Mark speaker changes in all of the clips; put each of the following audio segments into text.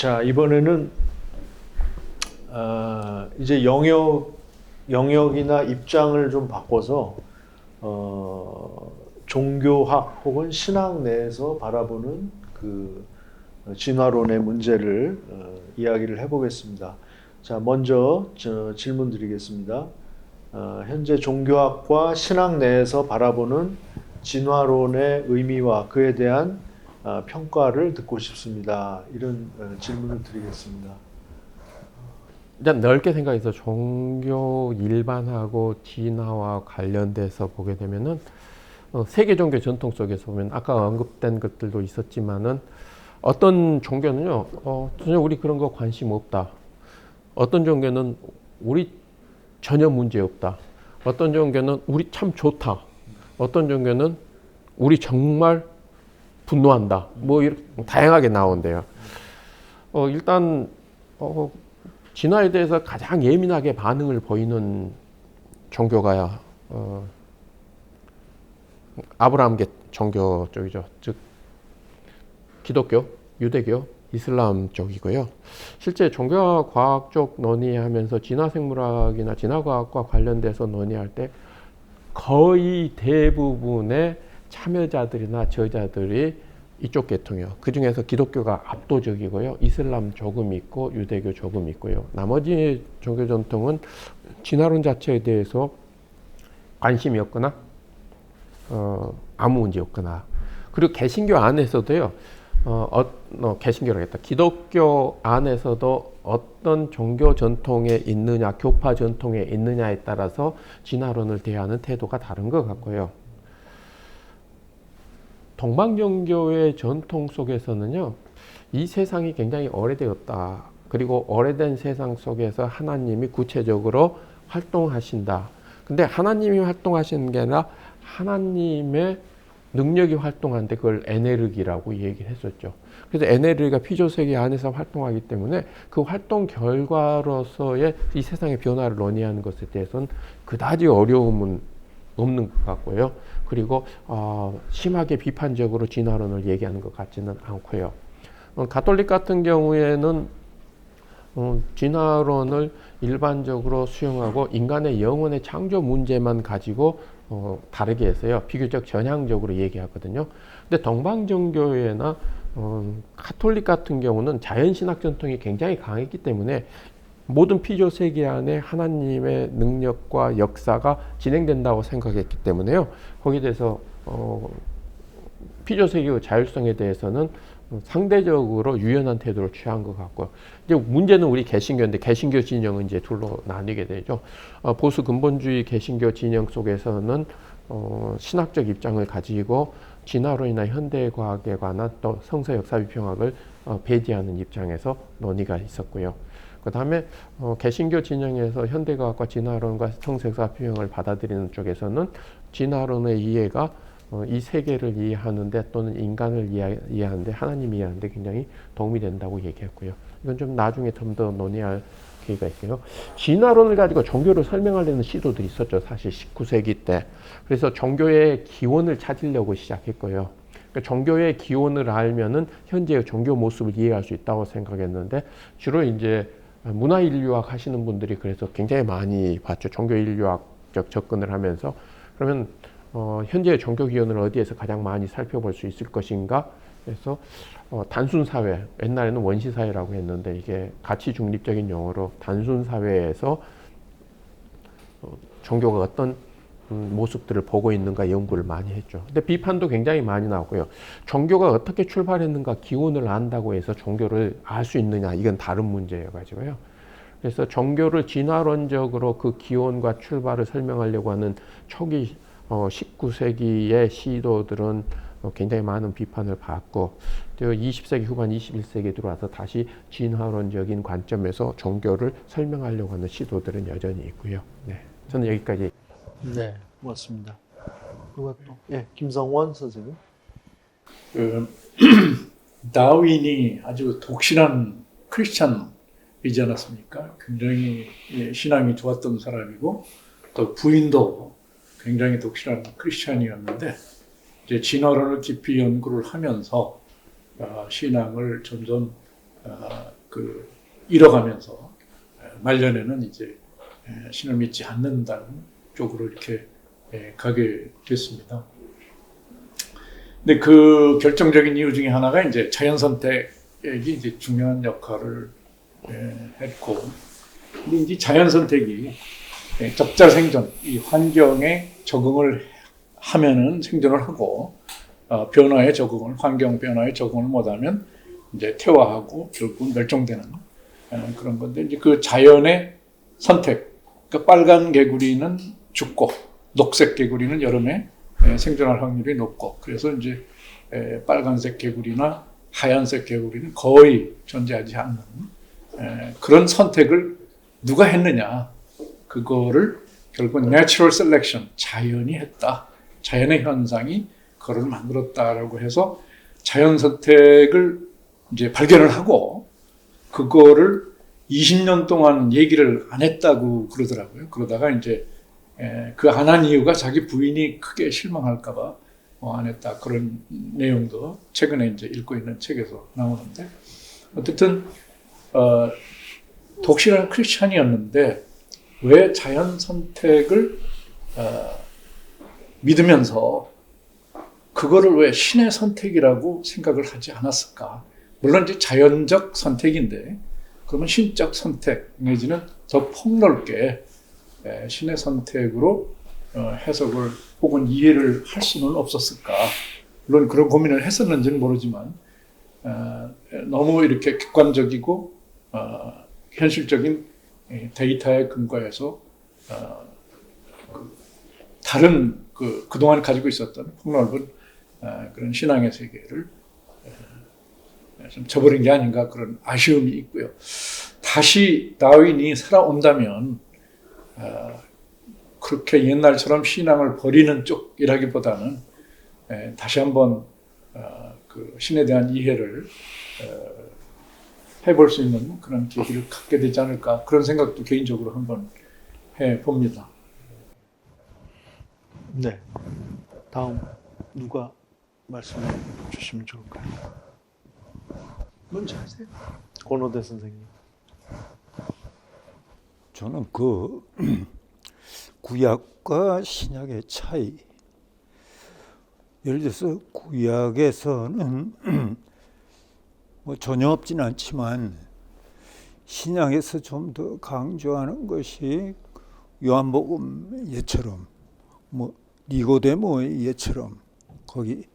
Speaker 1: 자, 이번에는 이제 영역이나 입장을 좀 바꿔서 종교학 혹은 신학 내에서 바라보는 그 진화론의 문제를 이야기를 해보겠습니다. 자, 먼저 질문 드리겠습니다. 현재 종교학과 신학 내에서 바라보는 진화론의 의미와 그에 대한 평가를 듣고 싶습니다. 이런 질문을 드리겠습니다.
Speaker 2: 일단 넓게 생각해서 종교 일반하고 진화와 관련돼서 보게 되면은 세계 종교 전통 속에서 보면 아까 언급된 것들도 있었지만은 어떤 종교는요, 전혀 우리 그런 거 관심 없다. 어떤 종교는 우리 전혀 문제 없다. 어떤 종교는 우리 참 좋다. 어떤 종교는 우리 정말 분노한다. 뭐 이렇게 다양하게 나온대요. 일단 진화에 대해서 가장 예민하게 반응을 보이는 종교가 아브라함계 종교 쪽이죠. 즉 기독교, 유대교, 이슬람 쪽이고요. 실제 종교학 과학 쪽 논의하면서 진화생물학이나 진화과학과 관련돼서 논의할 때 거의 대부분의 참여자들이나 저자들이 이쪽 계통이요. 그 중에서 기독교가 압도적이고요. 이슬람 조금 있고 유대교 조금 있고요. 나머지 종교 전통은 진화론 자체에 대해서 관심이 없거나 아무 문제 없거나, 그리고 개신교 안에서도요. 개신교라겠다. 기독교 안에서도 어떤 종교 전통에 있느냐, 교파 전통에 있느냐에 따라서 진화론을 대하는 태도가 다른 것 같고요. 동방종교의 전통 속에서는요, 이 세상이 굉장히 오래되었다. 그리고 오래된 세상 속에서 하나님이 구체적으로 활동하신다. 근데 하나님이 활동하시는 게 아니라 하나님의 능력이 활동하는데 그걸 에네르기라고 얘기를 했었죠. 그래서 에네르기가 피조세계 안에서 활동하기 때문에 그 활동 결과로서의 이 세상의 변화를 논의하는 것에 대해서는 그다지 어려움은 없는 것 같고요. 그리고 심하게 비판적으로 진화론을 얘기하는 것 같지는 않고요. 가톨릭 같은 경우에는 진화론을 일반적으로 수용하고 인간의 영혼의 창조 문제만 가지고 다르게 해서요, 비교적 전향적으로 얘기하거든요. 근데 동방종교회나 가톨릭 같은 경우는 자연신학 전통이 굉장히 강했기 때문에 모든 피조세계 안에 하나님의 능력과 역사가 진행된다고 생각했기 때문에요, 거기에 대해서 피조세계의 자율성에 대해서는 상대적으로 유연한 태도를 취한 것 같고요. 이제 문제는 우리 개신교인데, 개신교 진영은 이제 둘로 나뉘게 되죠. 보수 근본주의 개신교 진영 속에서는 신학적 입장을 가지고 진화론이나 현대과학에 관한 또 성서 역사 비평학을 배제하는 입장에서 논의가 있었고요. 그 다음에 개신교 진영에서 현대과학과 진화론과 성서 역사 비평을 받아들이는 쪽에서는 진화론의 이해가 이 세계를 이해하는데 또는 인간을 이해하는데, 하나님 이해하는데 굉장히 도움이 된다고 얘기했고요. 이건 좀 나중에 좀 더 논의할 기회가 있어요. 진화론을 가지고 종교를 설명하려는 시도들이 있었죠. 사실 19세기 때. 그래서 종교의 기원을 찾으려고 시작했고요. 그러니까 종교의 기원을 알면은 현재의 종교 모습을 이해할 수 있다고 생각했는데, 주로 이제 문화인류학 하시는 분들이 그래서 굉장히 많이 봤죠. 종교인류학적 접근을 하면서. 그러면 현재의 종교 기원을 어디에서 가장 많이 살펴볼 수 있을 것인가? 그래서 단순 사회, 옛날에는 원시 사회라고 했는데 이게 가치 중립적인 용어로 단순 사회에서 종교가 어떤 모습들을 보고 있는가 연구를 많이 했죠. 근데 비판도 굉장히 많이 나오고요. 종교가 어떻게 출발했는가 기원을 안다고 해서 종교를 알 수 있느냐, 이건 다른 문제여가지고요. 그래서 종교를 진화론적으로 그 기원과 출발을 설명하려고 하는 초기 19세기의 시도들은 굉장히 많은 비판을 받고, 20세기 후반 21세기에 들어와서 다시 진화론적인 관점에서 종교를 설명하려고 하는 시도들은 여전히 있고요. 네, 저는 여기까지.
Speaker 1: 네, 고맙습니다. 누가 또? 예, 김성원 선생님.
Speaker 3: 그 다윈이 아주 독실한 크리스찬이지 않았습니까? 굉장히 신앙이 좋았던 사람이고, 또 부인도 굉장히 독실한 크리스찬이었는데, 이제 진화론을 깊이 연구를 하면서 신앙을 점점 그 잃어가면서 말년에는 이제 신을 믿지 않는다는 쪽으로 이렇게 가게 됐습니다. 근데 그 결정적인 이유 중에 하나가 이제 자연 선택이 이제 중요한 역할을 했고, 근데 이제 자연 선택이 적자 생존, 이 환경에 적응을 하면은 생존을 하고, 변화에 적응을, 환경 변화에 적응을 못하면 이제 퇴화하고 결국 멸종되는 그런 건데, 이제 그 자연의 선택, 그 빨간 개구리는 죽고 녹색 개구리는 여름에 생존할 확률이 높고, 그래서 이제 빨간색 개구리나 하얀색 개구리는 거의 존재하지 않는 그런 선택을 누가 했느냐, 그거를 결국 natural selection, 자연이 했다, 자연의 현상이 그걸 만들었다라고 해서 자연 선택을 이제 발견을 하고, 그거를 20년 동안 얘기를 안 했다고 그러더라고요. 그러다가 이제 그 안 한 이유가 자기 부인이 크게 실망할까봐 안 했다, 그런 내용도 최근에 이제 읽고 있는 책에서 나오는데, 어쨌든 독실한 크리스찬이었는데 왜 자연 선택을 믿으면서 그거를 왜 신의 선택이라고 생각을 하지 않았을까? 물론 이제 자연적 선택인데, 그러면 신적 선택 내지는 더 폭넓게 신의 선택으로 해석을 혹은 이해를 할 수는 없었을까? 물론 그런 고민을 했었는지는 모르지만 너무 이렇게 객관적이고 현실적인 데이터에 근거해서 다른 그동안 가지고 있었던 폭넓은 그런 신앙의 세계를 좀 저버린 게 아닌가, 그런 아쉬움이 있고요. 다시 다윈이 살아온다면 그렇게 옛날처럼 신앙을 버리는 쪽이라기보다는 다시 한번 그 신에 대한 이해를 해볼 수 있는 그런 계기를 갖게 되지 않을까, 그런 생각도 개인적으로 한번 해봅니다.
Speaker 1: 네. 다음 누가 말씀해 주시면 좋을까요? 먼저 하세요. 권호대 선생님.
Speaker 4: 저는 그 구약과 신약의 차이, 예를 들어서 구약에서는 뭐 전혀 없지는 않지만 신약에서 좀 더 강조하는 것이 요한복음 예처럼, 뭐 니고데모의 예처럼 거기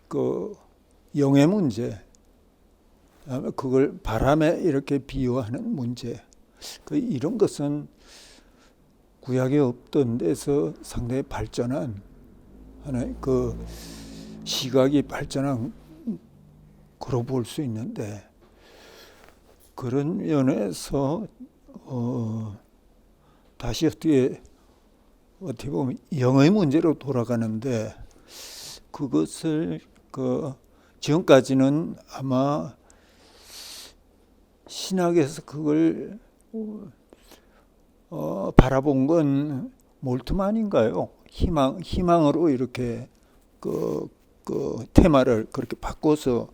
Speaker 4: 그 영의 문제, 그다음에 그걸 바람에 이렇게 비유하는 문제, 이런 것은 구약에 없던 데서 상당히 발전한 하나의 그 시각이 발전한 그로 볼 수 있는데, 그런 면에서 다시 어떻게 보면 영의 문제로 돌아가는데, 그것을 지금까지는 아마 신학에서 그걸 바라본 건 몰트만인가요? 희망으로 이렇게 그 테마를 그렇게 바꿔서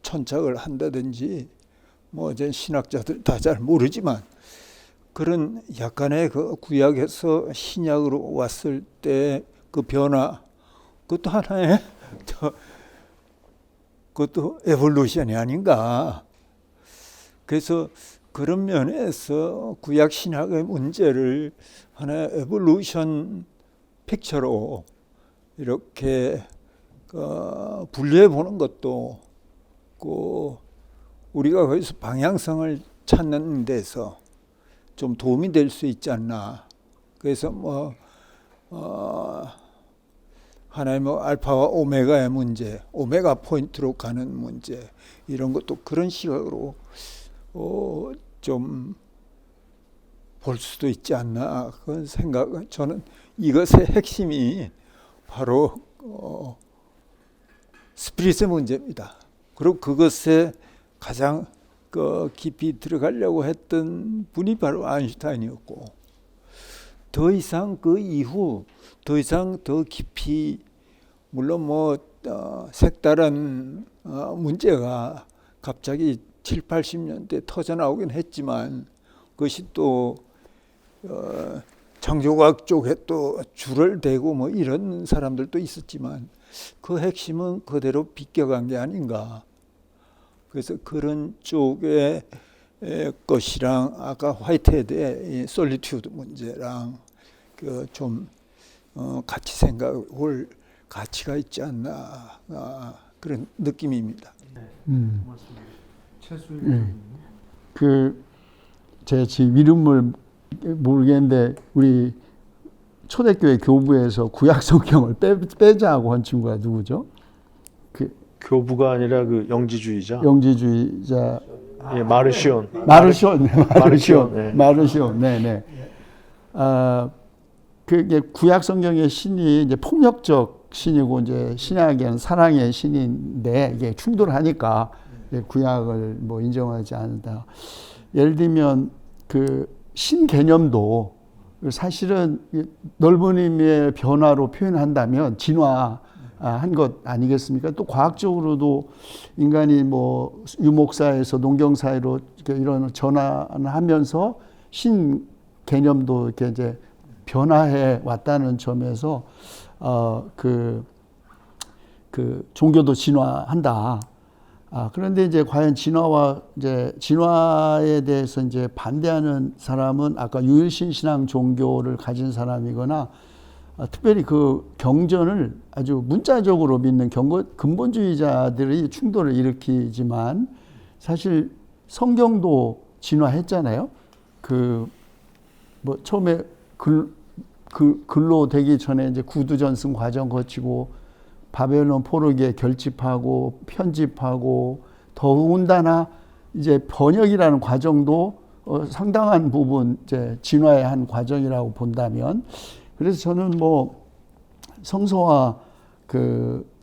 Speaker 4: 천착을 한다든지, 뭐 이제 신학자들 다 잘 모르지만 그런 약간의 그 구약에서 신약으로 왔을 때 그 변화, 그것도 하나의 그것도 에볼루션이 아닌가. 그래서 그런 면에서 구약 신학의 문제를 하나의 에볼루션 픽처로 이렇게 분류해 보는 것도 우리가 거기서 방향성을 찾는 데서 좀 도움이 될 수 있지 않나. 그래서 하나의 알파와 오메가의 문제, 오메가 포인트로 가는 문제, 이런 것도 그런 시각으로 좀 볼 수도 있지 않나, 그런 생각. 저는 이것의 핵심이 바로 스피릿의 문제입니다. 그리고 그것에 가장 깊이 들어가려고 했던 분이 바로 아인슈타인이었고, 더 이상 그 이후 더 이상 더 깊이, 물론 색다른 문제가 갑자기 7, 80년대 터져 나오긴 했지만 그것이 또 창조과학 쪽에 또 줄을 대고 뭐 이런 사람들도 있었지만 그 핵심은 그대로 비껴간 게 아닌가. 그래서 그런 쪽의 것이랑 아까 화이트헤드의 솔리튜드 문제랑 좀 같이 생각할 가치가 있지 않나 그런 느낌입니다.
Speaker 5: 제 지금 이름을 모르겠는데 우리 초대교회 교부에서 구약 성경을 빼자고 한 친구가 누구죠?
Speaker 1: 교부가 아니라 그 영지주의자.
Speaker 5: 영지주의자.
Speaker 1: 예, 마르시온.
Speaker 5: 마르시온. 네네. 그게 구약 성경의 신이 이제 폭력적 신이고 이제 신약에는 사랑의 신인데 이게 충돌하니까 구약을 뭐 인정하지 않는다. 예를 들면 그 신 개념도 사실은 넓은 의미의 변화로 표현한다면 진화한 것 아니겠습니까? 또 과학적으로도 인간이 뭐 유목사에서 농경사회로 이런 전환하면서 신 개념도 이렇게 이제 변화해 왔다는 점에서 그 종교도 진화한다. 그런데 이제 과연 진화에 대해서 이제 반대하는 사람은 아까 유일신 신앙 종교를 가진 사람이거나 특별히 그 경전을 아주 문자적으로 믿는 근본주의자들이 충돌을 일으키지만 사실 성경도 진화했잖아요. 뭐 처음에 글로 되기 전에 이제 구두전승 과정 거치고 바벨론 포로기에 결집하고 편집하고 더군다나 이제 번역이라는 과정도 상당한 부분 이제 진화의 한 과정이라고 본다면 그래서 저는 뭐 성서와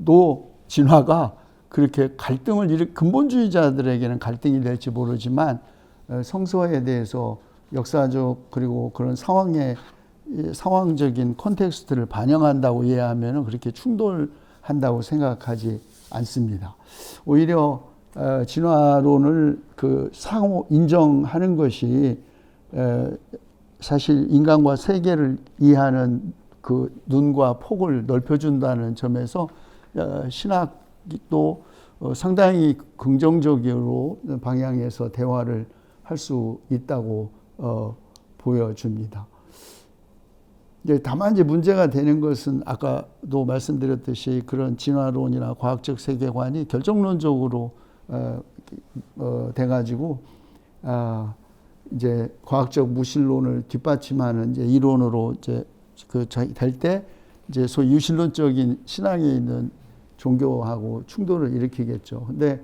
Speaker 5: 도 진화가 그렇게 갈등을 근본주의자들에게는 갈등이 될지 모르지만 성서에 대해서 역사적 그리고 그런 상황적인 컨텍스트를 반영한다고 이해하면 그렇게 충돌한다고 생각하지 않습니다. 오히려 진화론을 상호 인정하는 것이 사실 인간과 세계를 이해하는 그 눈과 폭을 넓혀준다는 점에서 신학이 또 상당히 긍정적으로 방향에서 대화를 할 수 있다고 보여줍니다. 다만 이제 문제가 되는 것은 아까도 말씀드렸듯이 그런 진화론이나 과학적 세계관이 결정론적으로 돼가지고 이제 과학적 무신론을 뒷받침하는 이제 이론으로 이제 될 때 이제 소위 유신론적인 신앙에 있는 종교하고 충돌을 일으키겠죠. 근데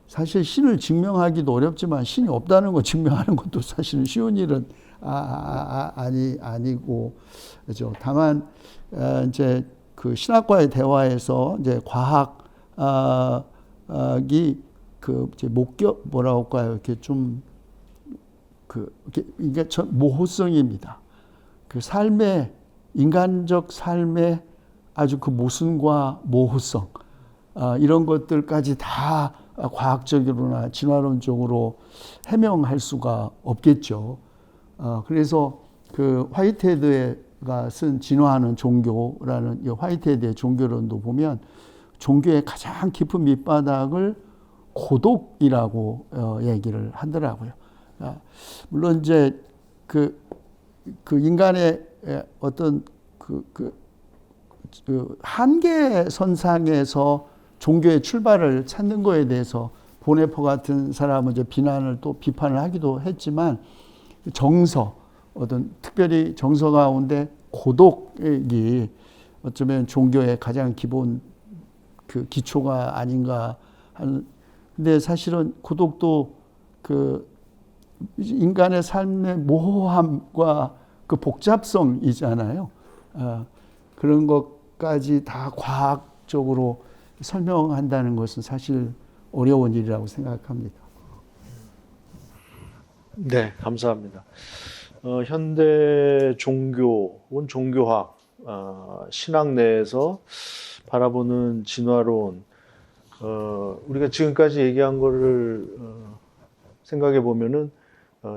Speaker 5: 사실 신을 증명하기도 어렵지만 신이 없다는 거 증명하는 것도 사실은 쉬운 일은 아니고 그죠. 다만 이제 그 신학과의 대화에서 이제 과학이 이제 뭐라고 할까요? 이렇게 좀 이게 모호성입니다. 그 삶의 인간적 삶의 아주 그 모순과 모호성 이런 것들까지 다 과학적으로나 진화론적으로 해명할 수가 없겠죠. 그래서 그 화이트헤드가 쓴 진화하는 종교라는 이 화이트헤드의 종교론도 보면 종교의 가장 깊은 밑바닥을 고독이라고 얘기를 하더라고요. 물론 이제 그 인간의 어떤 그 한계선상에서 종교의 출발을 찾는 거에 대해서 보네퍼 같은 사람은 이제 비판을 하기도 했지만 특별히 정서 가운데 고독이 어쩌면 종교의 가장 기본 그 기초가 아닌가 하는. 근데 사실은 고독도 그 인간의 삶의 모호함과 그 복잡성이잖아요. 그런 것까지 다 과학적으로 설명한다는 것은 사실 어려운 일이라고 생각합니다.
Speaker 1: 네, 감사합니다. 현대 종교 혹은 종교학, 신학 내에서 바라보는 진화론, 우리가 지금까지 얘기한 거를 생각해 보면은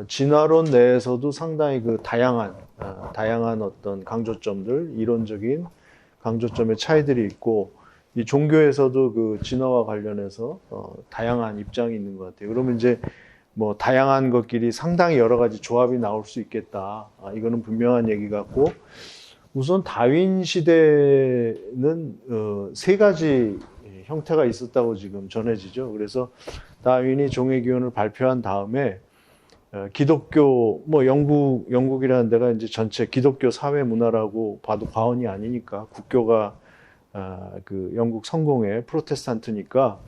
Speaker 1: 진화론 내에서도 상당히 그 다양한 어떤 강조점들, 이론적인 강조점의 차이들이 있고, 이 종교에서도 그 진화와 관련해서 다양한 입장이 있는 것 같아요. 그러면 이제 뭐 다양한 것끼리 상당히 여러 가지 조합이 나올 수 있겠다. 이거는 분명한 얘기 같고, 우선 다윈 시대는 세 가지 형태가 있었다고 지금 전해지죠. 그래서 다윈이 종의 기원을 발표한 다음에 기독교, 뭐 영국이라는 데가 이제 전체 기독교 사회 문화라고 봐도 과언이 아니니까, 국교가 그 영국 성공의 프로테스탄트니까,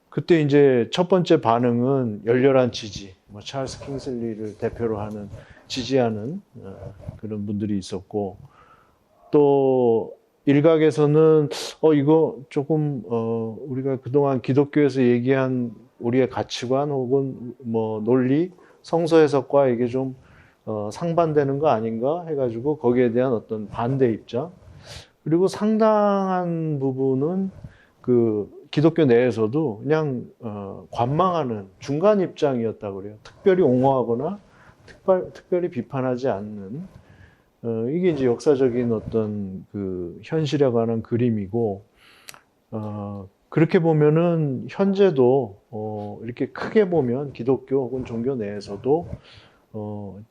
Speaker 1: 그때 이제 첫 번째 반응은 열렬한 지지, 뭐 찰스 킹슬리를 대표로 하는 지지하는 그런 분들이 있었고, 또 일각에서는 이거 조금 우리가 그동안 기독교에서 얘기한 우리의 가치관 혹은 뭐 논리, 성서 해석과 이게 좀 상반되는 거 아닌가 해가지고 거기에 대한 어떤 반대 입장, 그리고 상당한 부분은 그 기독교 내에서도 그냥 관망하는 중간 입장이었다고 그래요. 특별히 옹호하거나 특별히 비판하지 않는, 이게 이제 역사적인 어떤 그 현실에 관한 그림이고, 그렇게 보면은 현재도 이렇게 크게 보면 기독교 혹은 종교 내에서도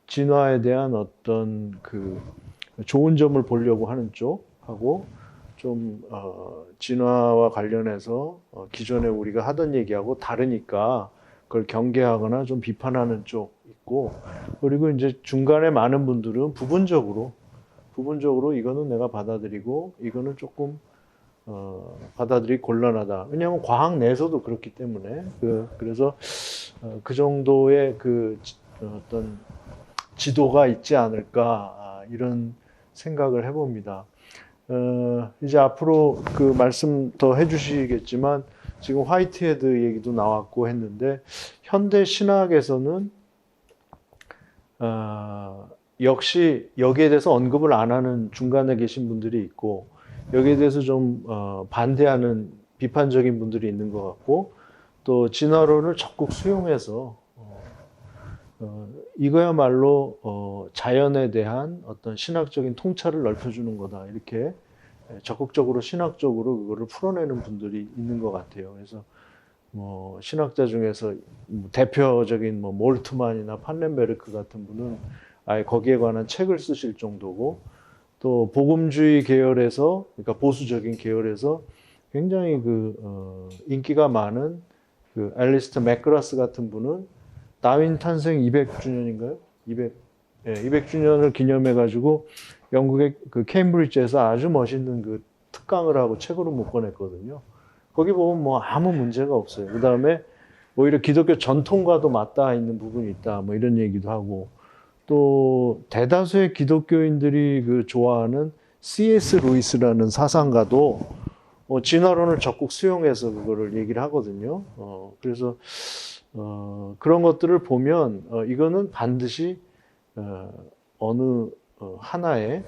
Speaker 1: 진화에 대한 어떤 그 좋은 점을 보려고 하는 쪽하고, 좀 진화와 관련해서 기존에 우리가 하던 얘기하고 다르니까 그걸 경계하거나 좀 비판하는 쪽 있고, 그리고 이제 중간에 많은 분들은 부분적으로 이거는 내가 받아들이고 이거는 조금 받아들이기 곤란하다. 왜냐하면 과학 내에서도 그렇기 때문에 그래서 그 정도의 그 어떤 지도가 있지 않을까, 이런 생각을 해봅니다. 이제 앞으로 그 말씀 더 해주시겠지만, 지금 화이트헤드 얘기도 나왔고 했는데, 현대 신학에서는 역시 여기에 대해서 언급을 안 하는 중간에 계신 분들이 있고, 여기에 대해서 좀 반대하는 비판적인 분들이 있는 것 같고, 또 진화론을 적극 수용해서 이거야말로 자연에 대한 어떤 신학적인 통찰을 넓혀주는 거다, 이렇게 적극적으로 신학적으로 그거를 풀어내는 분들이 있는 것 같아요. 그래서 뭐 신학자 중에서 대표적인 뭐 몰트만이나 판넨베르크 같은 분은 아예 거기에 관한 책을 쓰실 정도고, 또 복음주의 계열에서, 그러니까 보수적인 계열에서 굉장히 그 인기가 많은 그 앨리스터 맥그라스 같은 분은 다윈 탄생 200주년인가요? 200주년을 기념해가지고 영국의 그 케임브리지에서 아주 멋있는 그 특강을 하고 책으로 묶어냈거든요. 거기 보면 뭐 아무 문제가 없어요. 그 다음에 오히려 기독교 전통과도 맞닿아 있는 부분이 있다, 뭐 이런 얘기도 하고, 또 대다수의 기독교인들이 그 좋아하는 C.S. 루이스라는 사상가도 진화론을 적극 수용해서 그거를 얘기를 하거든요. 그래서 그런 것들을 보면 이거는 반드시 어느 하나의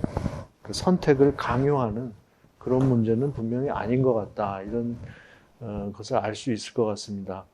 Speaker 1: 그 선택을 강요하는 그런 문제는 분명히 아닌 것 같다, 이런 것을 알 수 있을 것 같습니다.